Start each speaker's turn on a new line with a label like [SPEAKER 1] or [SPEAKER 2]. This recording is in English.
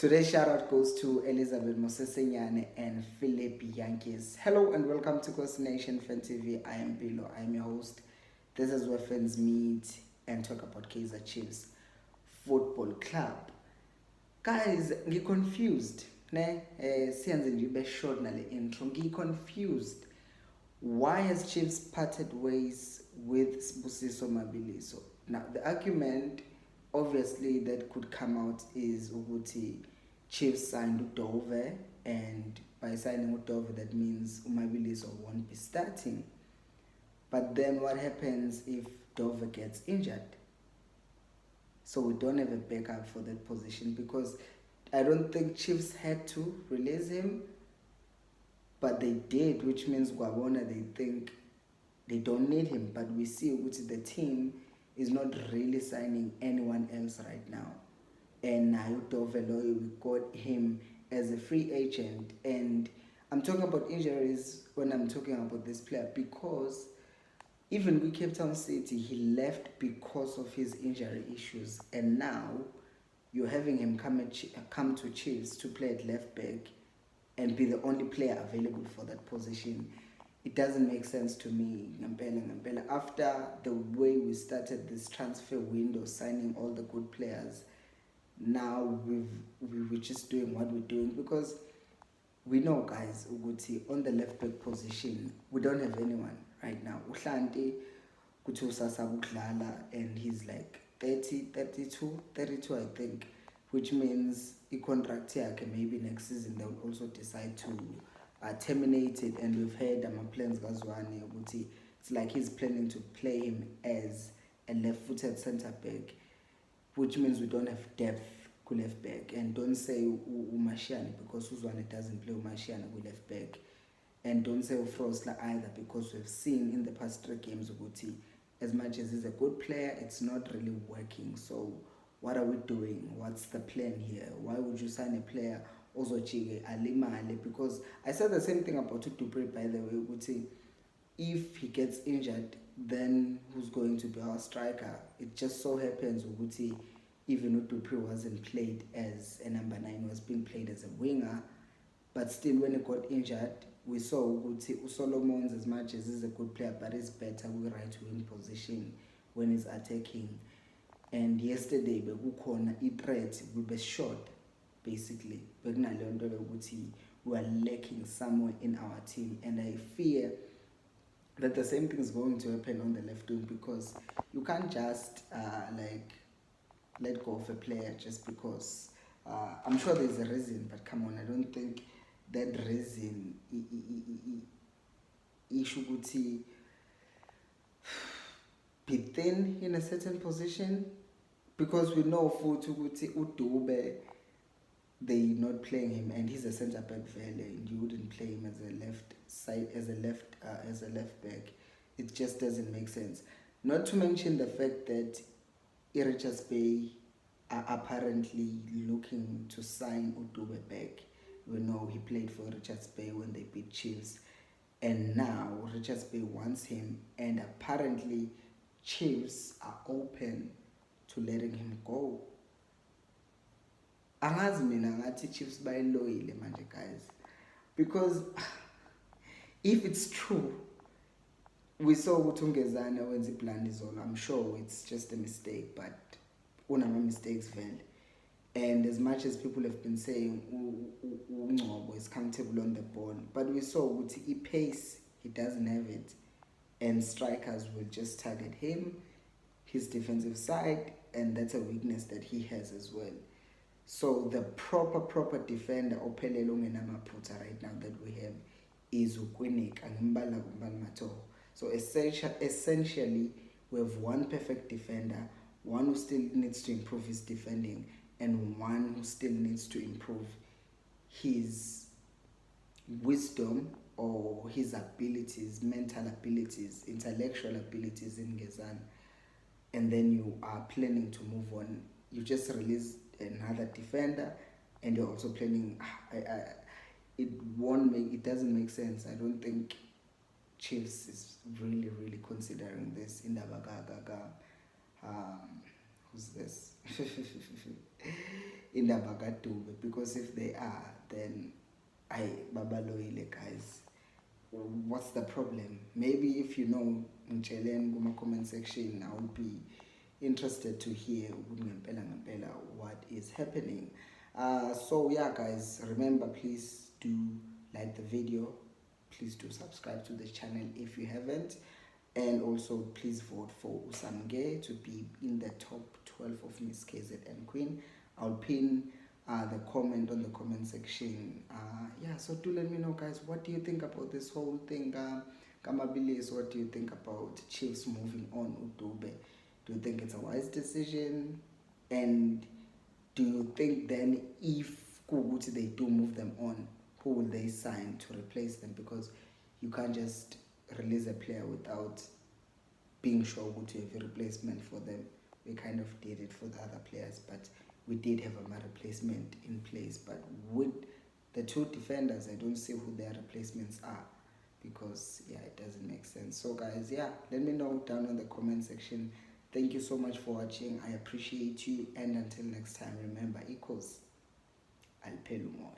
[SPEAKER 1] Today's shout out goes to Elizabeth Mosesenyane and Philip Yankees. Hello and welcome to Khosi Nation Fan TV. I am Bilo. I am your host. This is where fans meet and talk about Kaizer Chiefs Football Club. Guys, I'm confused. Ne? Siyanze nje short nale intro. I'm confused. Why has Chiefs parted ways with Sibusiso Mabiliso? Now, the argument obviously that could come out is Uguti Chiefs signed Dube, and by signing Dube, that means Umabiliso won't be starting. But then what happens if Dove gets injured? So we don't have a backup for that position because I don't think Chiefs had to release him, but they did, which means Guabona, they think they don't need him. But we see which the team is not really signing anyone else right now. And Naruto Veloy, we got him as a free agent. And I'm talking about injuries when I'm talking about this player because even with Cape Town City, he left because of his injury issues. And now you're having him come to Chiefs to play at left back and be the only player available for that position. It doesn't make sense to me, Ngampela. After the way we started this transfer window, signing all the good players, now we're just doing what we're doing because we know, guys, Uguti, on the left back position, we don't have anyone right now. Uhlanti, and he's like 30, 32, I think, which means the contract here, maybe next season they'll also decide to terminate it. And we've heard plans Gazwani, it's like he's planning to play him as a left-footed centre back, which means we don't have depth ku left back. And don't say Umashiane because Uzwane doesn't play Umashiane ku left back. And don't say Frosla either because we've seen in the past 3 games Uguti, as much as he's a good player, it's not really working. So what are we doing? What's the plan here? Why would you sign a player also Chige Alimale? Because I said the same thing about Dube, by the way, Uguti. If he gets injured, then who's going to be our striker? It just so happens Uguti, even Dube wasn't played as a number 9, was being played as a winger. But still, when he got injured, we saw Uguti Solomons, as much as he's a good player, but he's better with right wing position when he's attacking. And yesterday, we threat, we were short, basically. We are lacking somewhere in our team. And I fear that the same thing is going to happen on the left wing because you can't just let go of a player just because. I'm sure there's a reason, but come on, I don't think that reason should be thin in a certain position because we know for Dube, they're not playing him and he's a centre back value and you wouldn't play him as a left side as a left back. It just doesn't make sense. Not to mention the fact that Richards Bay are apparently looking to sign Dube back. We know he played for Richards Bay when they beat Chiefs, and now Richards Bay wants him, and apparently Chiefs are open to letting him go. Angazi mina ngathi Chiefs bayiloyile manje, guys, because if it's true, we saw ukuthi ungezana wenza iblandizolo. I'm sure it's just a mistake, but unama mistakes vele. And as much as people have been saying Ngcobo is comfortable on the ball, but we saw ukuthi pace, he doesn't have it, and strikers will just target him, his defensive side, and that's a weakness that he has as well. So the proper defender ophelele ongenamaphutha right now that we have is Ukwinika ngimbala Matho. So essentially we have one perfect defender, one who still needs to improve his defending, and one who still needs to improve his wisdom or his abilities, mental abilities, intellectual abilities in Gezan. And then you are planning to move on. You just release another defender and you're also planning. It doesn't make sense. I don't think Chiefs is really considering this in the who's this? Indaba kaDube, because if they are, then babaloile guys. What's the problem? Maybe if you know, mtshelen kuma comment section. I would be interested to hear what is happening. So yeah guys, remember, please do like the video, please do subscribe to the channel if you haven't, and also please vote for Usamge to be in the top 12 of Miss KZN Queen. I'll pin the comment on the comment section. Yeah, so do let me know guys, what do you think about this whole thing? Kamabilis, what do you think about Chiefs moving on Dube? Do you think it's a wise decision? And do you think then, if Kuguti they do move them on, who will they sign to replace them? Because you can't just release a player without being sure to have a replacement for them. We kind of did it for the other players, but we did have a replacement in place. But with the two defenders, I don't see who their replacements are, because yeah, it doesn't make sense. So guys, yeah, let me know down in the comment section. Thank you so much for watching. I appreciate you, and until next time, remember, equals Alpelumoy.